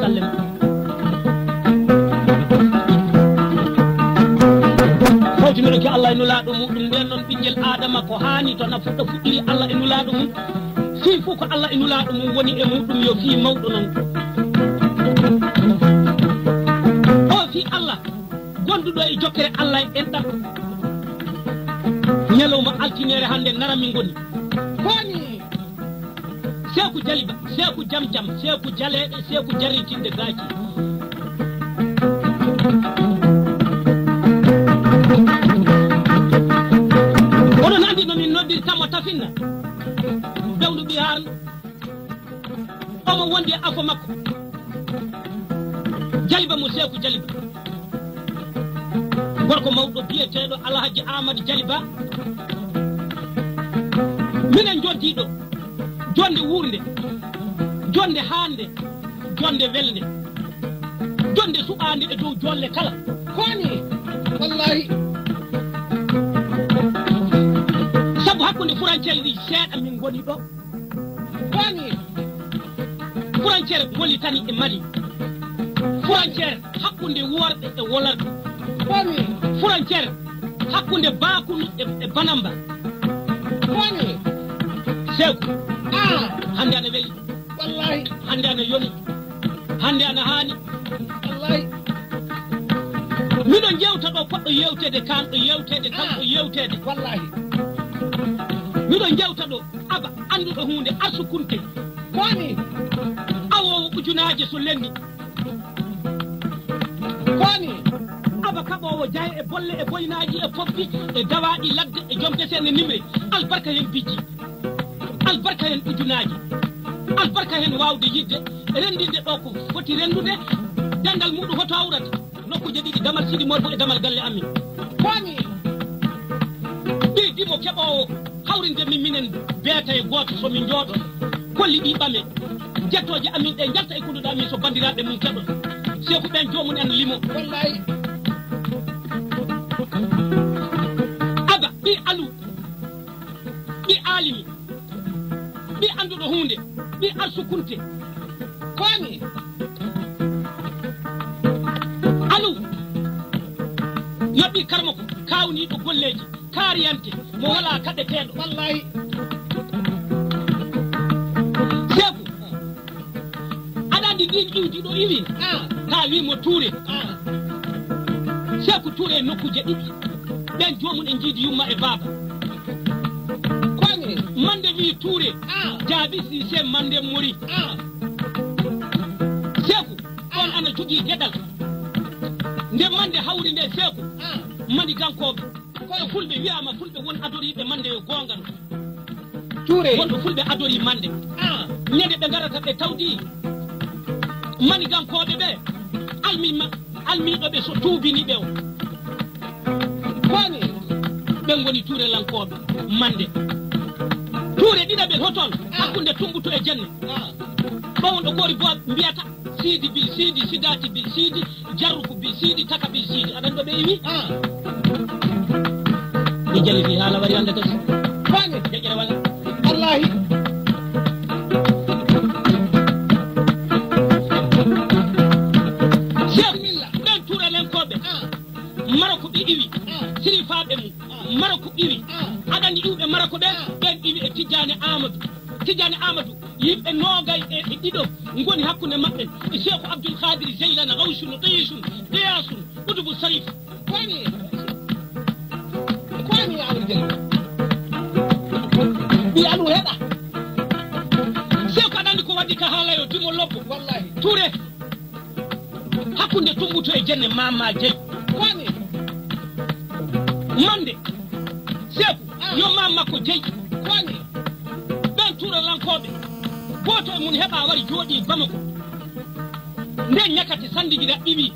sallam fawtinoɗo ke Allah e nulaɗo muɗum nden noon ɓinguel adama ko hani to nafuɗɗo fuɗɗiri Allah e nulaɗo mum fii fof ko Allah e nulaɗo mum woni e muɗum yo fii mawɗo noon o fii Allah gonduɗo e jokkere Allah en ɗam ñalawma altinere hande nara min goni koni seeku jaliba seeku jam jam seeku jaleɗe seeku jaritinde gaji oɗon andi no min noddirtamo tafinna dawdu ɓi harno omo wondi e afo makko jaliba mo seeku jaliba gorko mawɗo biyeteɗo alhaji amadou jaliba minen joddiɗo jonde wurde jonde hande jonde welde jonde suɓande e dow jolle kala koni wallahi sabu hakkude furancere ɗi seeɗa min goni ɗo koni furancere woli tani e mali furancere hakkude worɓe e wolarɓe koni furancere hakkude bakunu e banamba koni seeku hande ana weeli wallahi hande ana yoni hande ana haani wallahi miɗon jewta ɗo poɗɗo yewtede kanɗo yewtede kanɗo yewtede wallahi miɗon jewta ɗo aba anduɗo hunde arsukunte koni awowo ujunaje so lenni koni aba kaɓowo jaye e bolle e boynaji e foffi e dawaɗi ladde e joom desene nimre albarka hen bijji albarka hen ujunaji albarka hen wawde yidde rendinde ɗo ko foti rendude dandal muɗum hoto awrata nokkuje ɗiɗi damal siɗi morbo e damal galle amin koni ɗi dimo keɓowo hawrinde min minen beeta e goto somin jooɗo kolli ɗi ɓame jettoje amin ɗe jalta e kuɗuɗo amin so bandiraɓe mum keɗon seeku ɓen jomum en limo wallahi aba ɗi alu ɗi alimi ɗi anduɗo hunde ɗi arsukunte koni alu yoɓɓi karmako kawniɗo golleji kariyante mo wala kaɗeteɗo wallahi seeku aɗa andi ɗin iwdi ɗo iwi ka wimo Touré seeku Touré nokkuje ɗiɗi ɓen jomum en jiidi yumma e baba koni mande wi Touré jaabi si se mande mori seeku on ana jogui gueɗal nde mande hawri nde seeku mandi gankoɓe koye fulɓe wiyama fulɓe won adoriɓe mande gongal Touré wonɓe fulɓe adori mande ñande ɓe garata ɓe tawdi mani gankoɓe ɓe almiɗoɓe so tuubini ɓe o koni ɓe goni Touré lankoɓe mande Touré ɗiɗaɓe hoton hakkude tumbuto e jenne ɓawon ɗo gori bo mbiyata siidi bil siidi sidati bil siidi jarruko bil siidi taka bil siidi aɗan ɗo ɓe iwi ɗi jaliti haala wari hande kasi koni jeƴƴere walla wallahi ɓen Touré lenkoɓe maroko ɗi iwi sirifaɓe mum maroko iwi aɗandi iwɓe maroko ɓe ɓen iwi e Tidiane Amadou yimɓe nogay e ɗiɗo goni hakkude maɓɓe e Cheikhu Abdoul Khadir Jeylana Gawsun Qisun Qiyasun Udubu Sarif koni awri jeli ɓi alu heɗa Cheikhu aɗandi ko waddi ka haalayo timo lobbo wallahi Touré hakkude tumbuto e jenne mama jeyi koni mande Cheikhu yo mam makko jeyi koni ɓen Touré lankoɓe goto e mun heɓa wari jooɗi Bamako nden ñakate sandigira iwi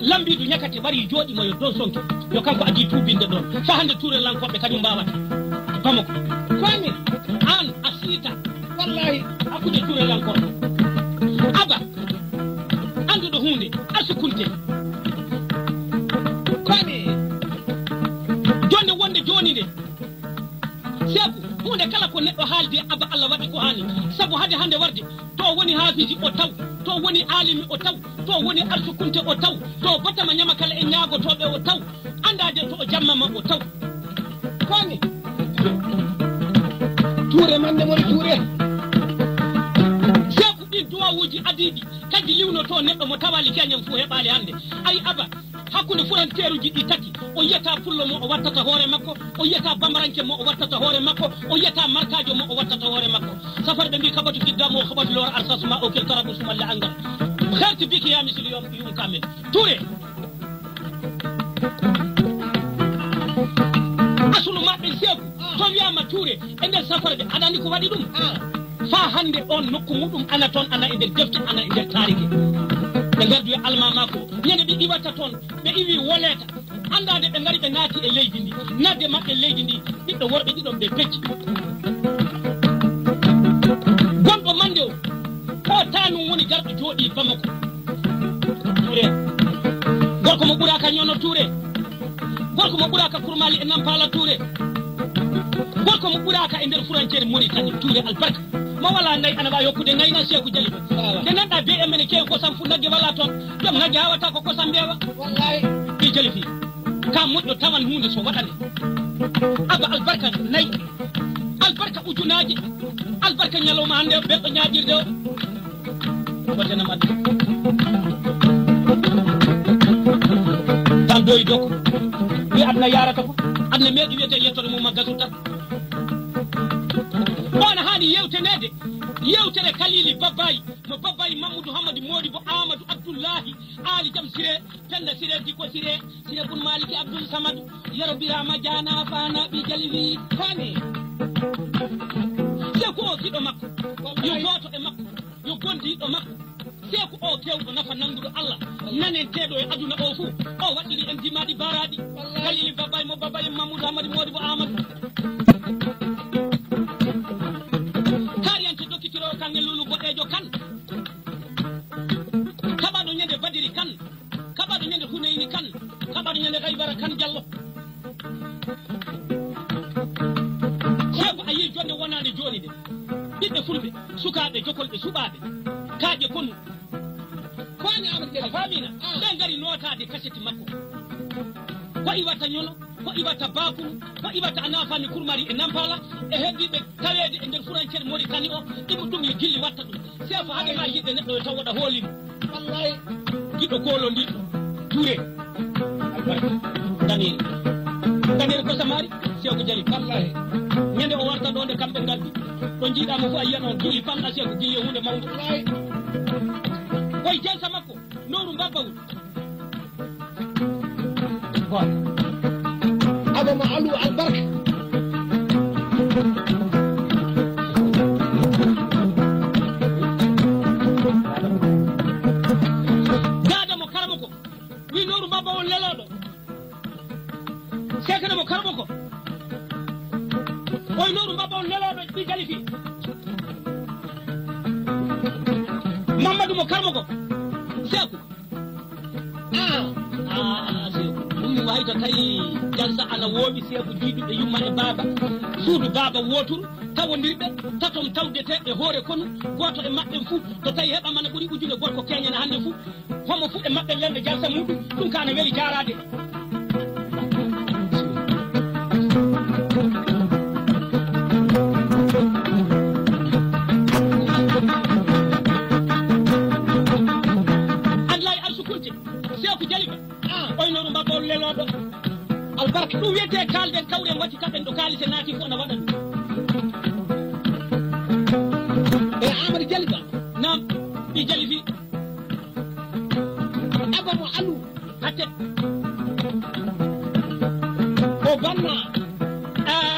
lambiɗo ñakate wari jooɗi mo yo dow sonke yo kanko adi tuubinde ɗon fa hande Touré lankoɓe kañum mbawata Bamako koni an a siita wallahi hakkude Touré lankoɓe aba anduɗo hunde arsukunte koni jonde wonde joni nde seeku hunde kala ko neɗɗo haalde aba Allah waɗi ko hani sabu hade hande warde to woni ha hafiji o taw to woni alimi o taw to woni arsukunte o taw to batama nyama kala e nyaagotoɓe o taw andade to o jammama o taw koni Touré mande mon Touré seku ɗi duwawuji adiɗi kadi liwno to neɗɗo mo tawali keñam fu heɓali hande ay aba hakkude furanteeruji ɗi tati o yiyata pullo mo o wattata hoore makko o yiyata bambaranke mo o wattata hoore makko o yiyata markajo mo o wattata hoore makko safarɓe mbi kabatu fiddamo o kabatu lora arsasuma o kel karabu sumalle angal herti biki ya misili yum kamen Touré asulu maɓɓe seeku to wiyama Touré e nder safarɓe aɗani ko waɗi ɗum fa hande on nokku muɗum ana toon ana e nder defte ana e nder tariki ɓe gardu e almama ko ñande ɓe iwata toon ɓe iwi woleta andade ɓe ngari ɓe naati e leydi ndi nadde maɓɓe leydi ndi ɓiɓɓe worɓe ɗiɗon ɓe pecci gonɗo mande o tanum woni garɗo jooɗi Bamako Touré gorko mo ɓuraka ñono Touré gorko mo ɓuraka kurmali e Nampala Touré gorko mo ɓuraka e nder furancere Mauritanie Touré albarka ma wala nayi ana wawi hokkude nayna Sékou Diallo nde nanɗa be mene kewi kosam fu nagge wala toon joom nagge hawata ko kosam mbewa wallahi ɗi jali fi ka moƴƴo tawan hunde so waɗane aba albarka nayi albarka ujunaji albarka ñalowma hande ɓeɗɗo ñaƴirde o wotena madde tan doyi doko wi adna yarata ko adna meeɗi wiyete yettode mum magasu tan ona hani yewtere Kalili Babayi mo Babayi Mamadou Hamadou Modibo Amadou Abdoullahi Ali Jam Siré Penda Siré Diko Siré Bun Maliki Abdoul Samadou Yero Birama Diana Fana ɓi Jalifi fani Sékou o kiɗo makko yo goto e makko yo gondiɗo makko Sékou o kewɗo nafa nanduɗo Allah nanenteɗo e aduna o fuu o waɗiri en dimaɗi baraɗi Kalili Babayi mo Babayi Mamadou Hamadou Modibo Amadou kange lulu boɗejo kan kaɓaɗo ñande Badiri kan kaɓaɗo ñande Huneyni kan kaɓaɗo ñande Gaybara kan Diallo Sékou a yi jonde wonade joni de ɓiɓɓe fulɓe sukaɓe jokolɓe suɓaɓe kaaƴe konu fani amadou famina ɓe gari notade kaseti makko ko iwata ñono ko iwata bakuru ko iwata anafani kurmari e Nampala e heddiɓe tawede e nder furancere Mauritanie o ɗimo ɗum yo gilli watta ɗum Sékou haɗe ma yidde neɗɗo yo taw waɗa hoolimo wallahi giɗɗo golo ndiɗo Touré albarka daneri ko samari Sékou Diallo wallahi ñande o warta ɗo nde kamɓe ngardi ɗo jiiɗama fof a yiyan on gilli famɗa Sékou gilli e hunde mawde wallahi koye jelsa makko nowru Babbawul Adama Alou albarka dada mo karamo ko wi noru baba on leloɗo sekane mo karamo ko oy noru baba on leloɗo ɗi Jalifi Mamadou mo karamo ko Sékou Sékou wayta tawi jansa ana woowi Sékou jiiɗuɓe yumma e baaba suudu baaba woturu tawodirɓe tatom tawdeteɓe hoore kono goto e maɓɓe fuu to tawi heɓamana ɓuuri ujune gorko keñana hande fuu homo fu e maɓɓe lende jansa muɗum ɗum kana weeli jarade Adlay Alsukunte Sékou Diallo oynoru mbabol leloɗo albarka ɗum wiyete kalden kawren watti kaɓen ɗo kalise naati fof na waɗa ɗum e Amadou Diallo nam ɓi Jalifi Adama Alou hatte o banna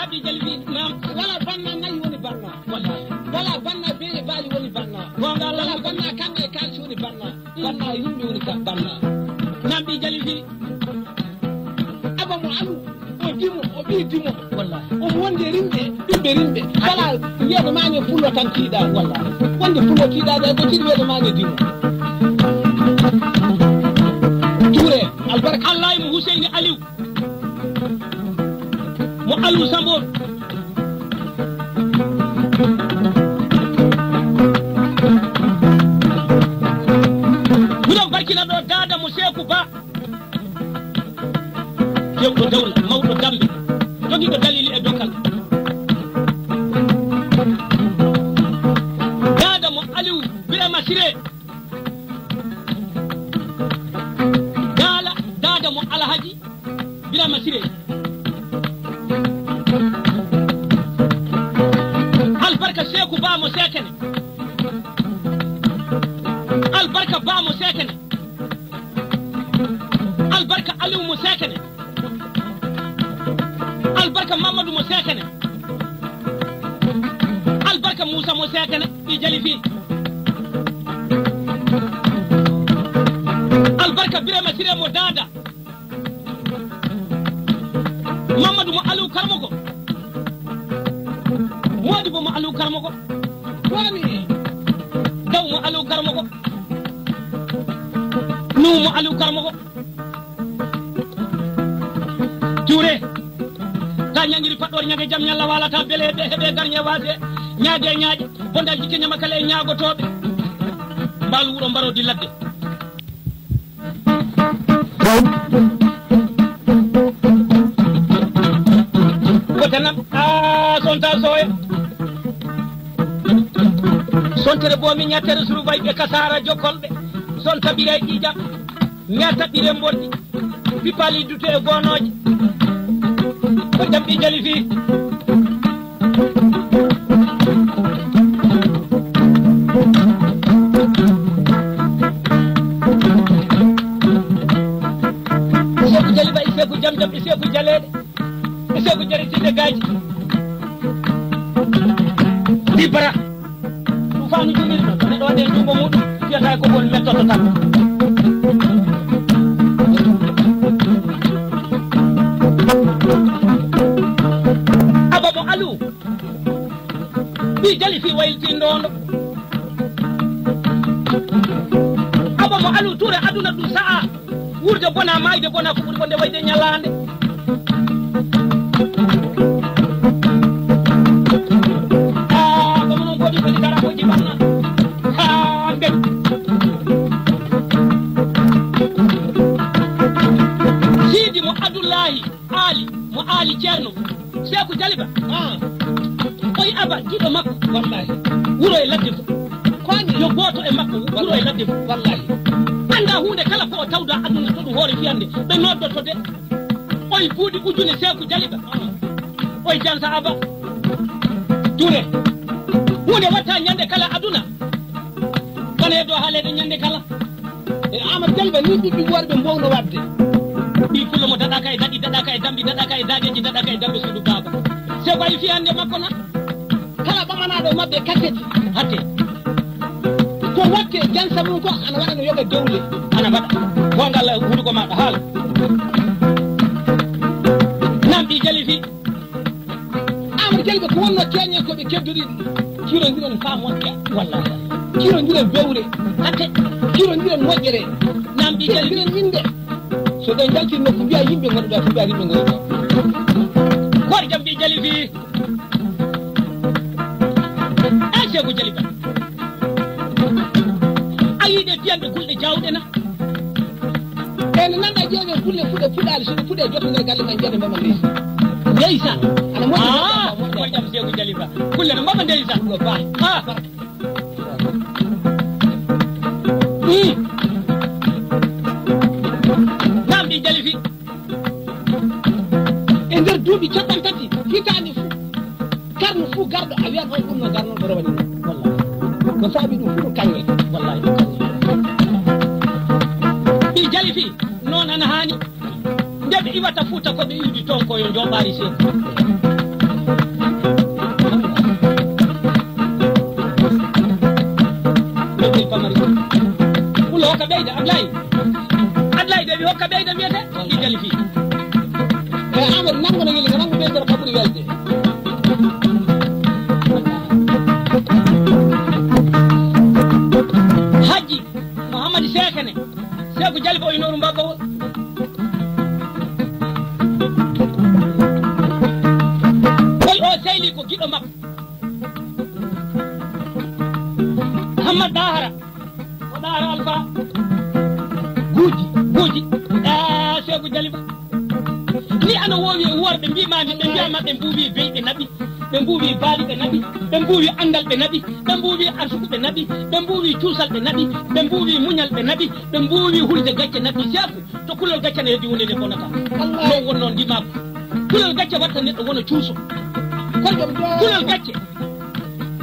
ɓi Jalifi nam wala banna nayi woni banna wala banna be e baali woni banna gonga wala banna kamɓe e kalisi woni banna banna yimɓe woni ka banna nam ɓi Jalifi Adama Alou o dimo o ɓi dimo wallahi omo wonde rimɓe ɓiɓɓe rimɓe wala wiyeɗo mañe pullo tan tiiɗa wallahi wonde pullo tiiɗade ko tiiɗi wiyeɗo mañe dimo Touré albarka Allah mo Huseyni Aliou mo Aliou Sambor Seku Ba jewɗo dawla mawɗo dambe jogiiɗo dalili e dokal dada mo Aliou Birama Siré dada mo Alhaji Birama Siré albarka Seku Ba mo sekene albarka Ba mo sekene albarka Aliou mo sekene albarka Mamadou mo sekene albarka Moussa mo sekene i jali fi albarka Birama Siré mo dada Mamadou mo Aliou Karmogo Modibo mo Aliou Karmogo wami daw mo Aliou Karmogo Nuhu mo Aliou Karmogo Touré ta ñangiri paɗɗor ñage jam ñalla walata beleɓe heɓe garñe wase ñaade ñaaƴe bondal jikke ñama kala e ñaagotoɓe mbal wuuro mbarodi ladde wotanam sonta soya sontere bomi ñattere surubay ɓe kasara jokkolɓe son taɓire ƴiƴam ñataɓire mboɗɗi pipali dute e gonoje ko jamɗi jali fi Seku jali ba Seku jam jam Seku jaleɗe Seku jaritinde gaji ɗi bara ɗum fanu jumiri ɗo neɗɗo waɗe jungo muɗum fiyata ko woni mettoto tan Ababo Aliou ɓi jali fi waylti ndondo Ababo Aliou Touré aduna ɗum sa'a wurde bona mayde bona ko ɓuri bonde wayde ñalande komo noon goɗi kodi garamoji ɓanna ha mbeg Sidi mo Abdoulahi Ali mo Ali Ceerno Seku Jaliba oyi aba jiɗo makko wallahi wuro e ladde fo koani yo goto e makko wuro e ladde fo wallahi anda hunde kala ko o tawda aduna to ɗum hoore fiyande ɓe noddoto de oyi buuɗi ujune Seku Jaliba oyi jansa aba Touré hunde watta ñande kala aduna kono e dow haalede ñande kala e Amadou Jaliba ni ɓiɓɓi worɓe mbowno wadde ɓi pullo mo daɗaka e daɗi daɗaka e dambi daɗaka e daɗeji daɗaka e dambe suudu baba Seku ayi fiyande makko na kala ɓamanaɗo mabɓe kaseji hatte ko watte jansa mum ko ana waɗa no yoga dewle ana waɗa gongal huɗuko maɗa haala namɗi jali fi Amadou Jaliba ko wonno keñe koɓe keddori kirodiren fa moƴƴa wallahi kirodiren bewre hatte kirodiren moƴƴere namɗi jali fi inde so ɓe jaltiri nokku mbiya yimɓe gonɗoɗa to mbiya yimɓe gonɗoɗa koto jam mbi jali fi Seku Jaliba a yiiɗe fiyanɓe kulɗe jawɗe na ene nanɗa ƴeewe kulle fuɗali soɗo fuɗe joto nder galle ma jeeɗe mbama ndeysa ndeysa ana moƴƴam Seku Jaliba kulle no mbama ndeysa ɗo ba namɗi jali fi e nder duuɓi capan tati hitande fou karno fou garɗo a wiyat on ɗum no garnoɗo rawani wallahi ko saabi ɗum fuu ɗum kañe wallahi ɗum kañe ɓi jali fi noon ana haani nde ɓe iwata fuuta koɓe iwdi toon koyo joɓaari Seku ɗoɓel pamari ɓulo hokka ɓeyda Ablaye de ɓe hokka ɓeyda wiyete ɗi jali fi e Amadou nango no weli ko nango ɓeydoro ka ɓuri welde Haji Mouhamadou Sekene Seku Jaliba o inoru mbagawol koy o sehli ko giɗo makko Hamad Dahara o Dahara Alpha guuji jaliba ni ana wowi worbe mbimande be biama be mbuwi beyde nabi be mbuwi baali be nabi be mbuwi andal be nabi be mbuwi arsuku be nabi be mbuwi ciusal be nabi be mbuwi munyal be nabi be mbuwi hulde gacce nabi jafu to kulol gacce ne diwne de bonata Allah wonno ndima kulol gacce watta neddo wona ciuso kulol gacce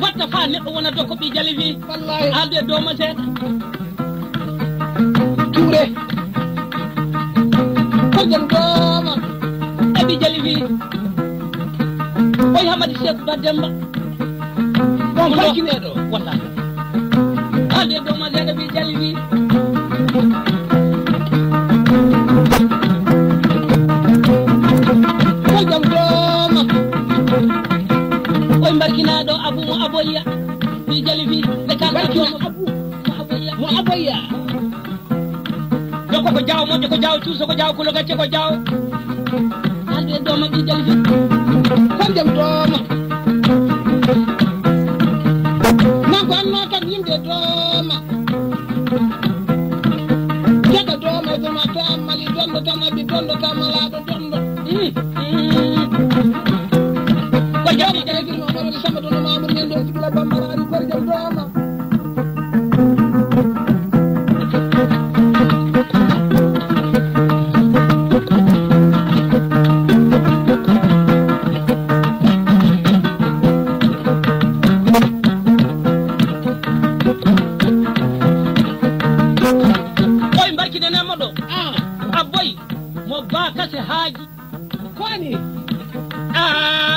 watta fa neddo wona do ko bi jalibi wallahi alde do ma seeda touré ko jam doma abi jalibi oy hamadi cheikh bademba bon falkinedo wallahi alde do ma seeda bi jalibi ko jam doma oy barkinado abu mo aboya bi jalibi de kala abu mo aboya ko jaw mo ko jaw tuso ko jaw kulo gacce ko jaw ande do ma di jalibi kon dem do ma na ko no tan yimde do ma jaga do ma do ma ta mali dondo tan abi dondo tan mala do dondo ko jaw di jalibi mo mo di sama do ma mo ngendo ci la bambara ko dem do ma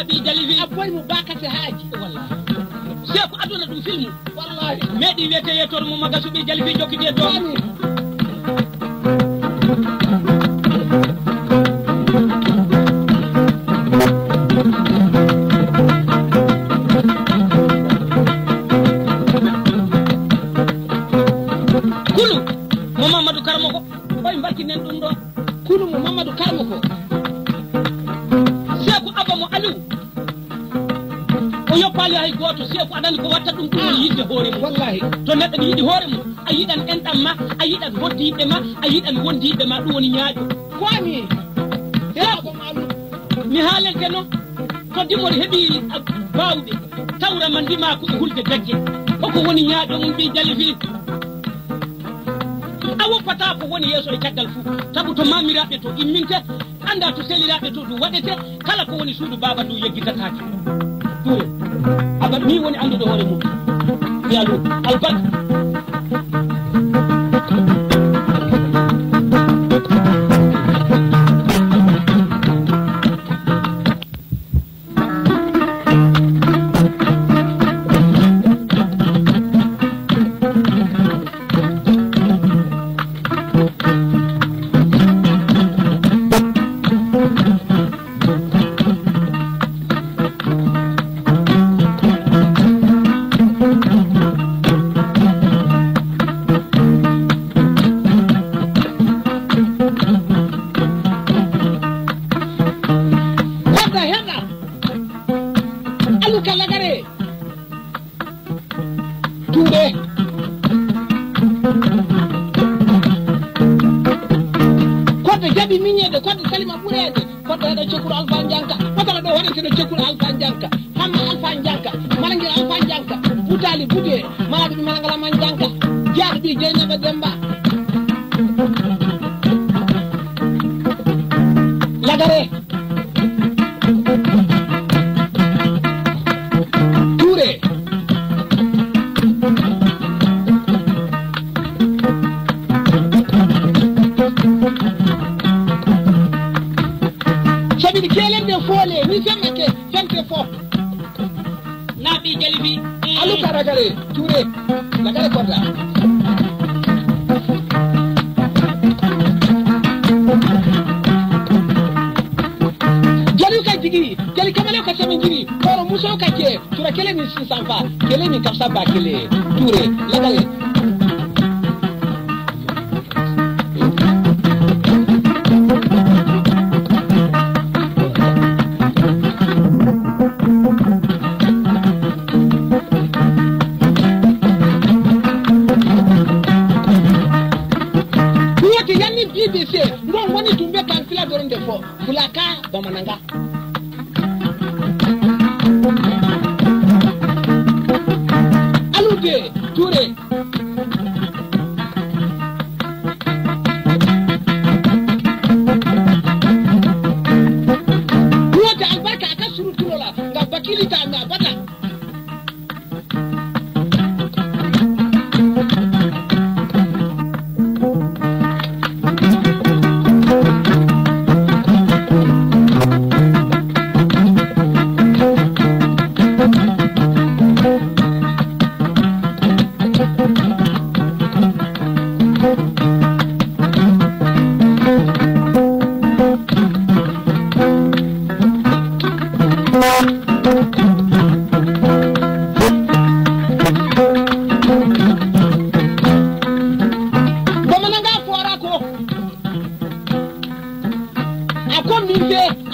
bi jalibi aboy mu bakati haji wallahi cheikh aduna dum filmu wallahi medi wete yetor mu magasu bi jalibi jokki do kulu mo mamadou karmoko boy mbarki nen dum do kulu mo mamadou karmoko pali ay goto sefu adani ko watta dum dum yidde hoore mum wallahi to neddo ni yidi hoore mum ayidan endam ma ayidan hoddibe ma ayidan wondibe ma dum woni nyaajo ko ami ya ko malu mi halen keno to dimori hebi bawde tawra man dima ko hulde gajje ko woni nyaajo mum bi jalifi awo pata ko woni yeso e caggal fu tabu to mamirabe to imminte anda to selirabe to du wadete kala ko woni suudu baba du yeggitataake touré abad mi woni andude hoore mum yalu albat Bakile Touré lagale Woti yanni BBC ngon woni tumbe kan de fo fulaka bamananga alude Touré wota albarka aka suru turola ga bakili ta na bata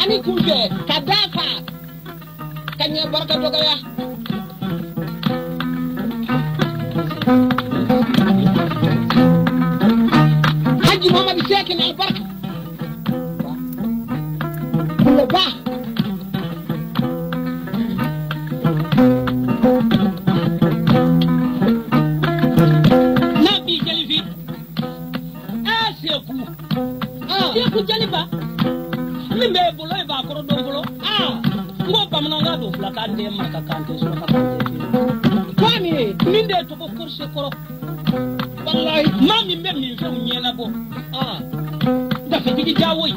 ani kunje kadafa kanya barka dogaya haji Muhammad Sheikh na barka kula ba nabi jalifi Sheikh jalifa mimbe bolo e ba koro do bolo ngo pamna nga do fla kan de marka kan te so ka kwani minde to ko kurse koro wallahi mami mbe mi fe nyena bo da fe digi jawoy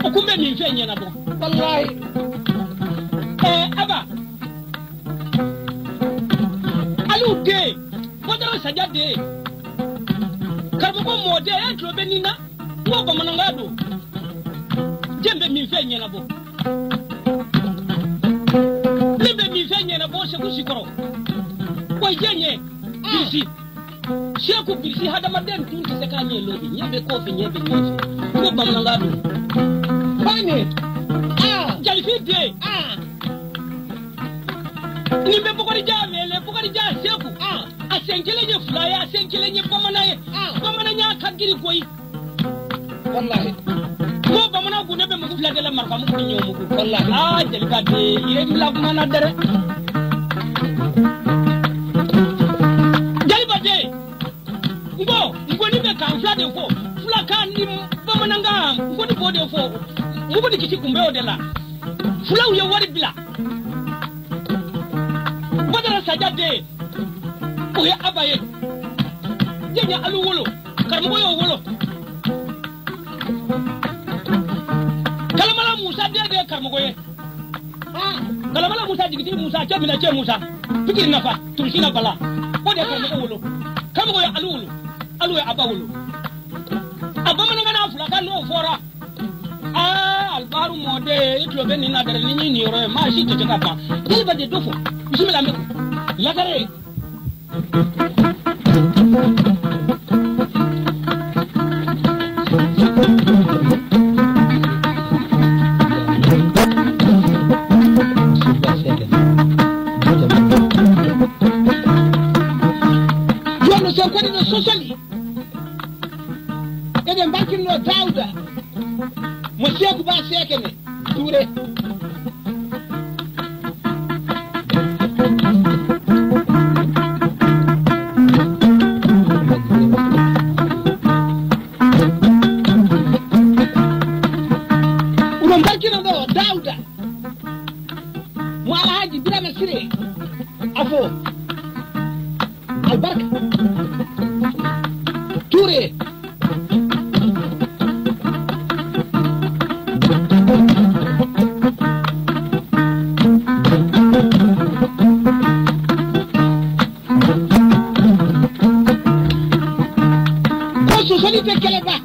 o kumbe mi fe nyena bo wallahi aba alu de bodo sajade karbo ko mode e tro benina ngo pamna nga do jembe mi fe nyena bo lembe mi fe nyena bo se kusikoro ko jenye bisi sheku bisi hada maden tun se ka nye lobi nyebe ko fe nyebe nyebe ko bamna ngado bane jalifi de ni be bokori jame le bokori ja sheku asenkele nye flyer asenkele nye pamana nya kagiri koyi wallahi ko bamana ku ne be mugu flage la marfa mugu nyo mugu wallahi jalika de ire la mana dere jaliba de ngo ni be kan flade ko flaka ni bamana nga ngo ni bode fo mugu ni kiti kumbe odela fulaw ye wari bila bodara sajade o ya abaye jenya alu wolo karmo yo wolo kalamala Musa de karmogoye kalamala Musa digiti Musa chamina che Musa pikir nafa turshina bala ode karmogo wolo karmogoye alu ya abawolo abamana ngana fulaka no fora albaru mode itlo beni na dare ni ni ro ma shi te kapa dilba de dofo bismillah me la dare socially eden bakin no Dauda monsieur ku ba sekene Touré uron bakin no Dauda mo alhaji Birame Siré afo albarka Touré ko société keleba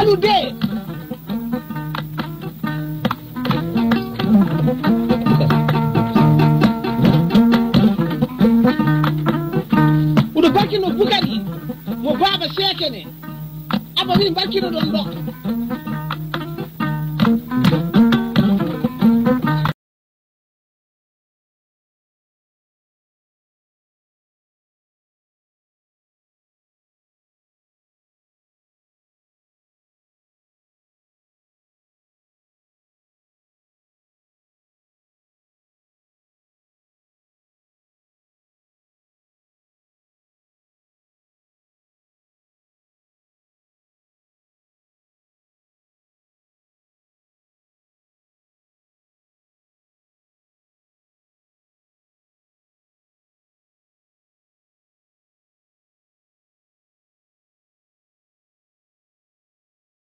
alude udo bakino Bukari mo baba sekene abani bakino don dok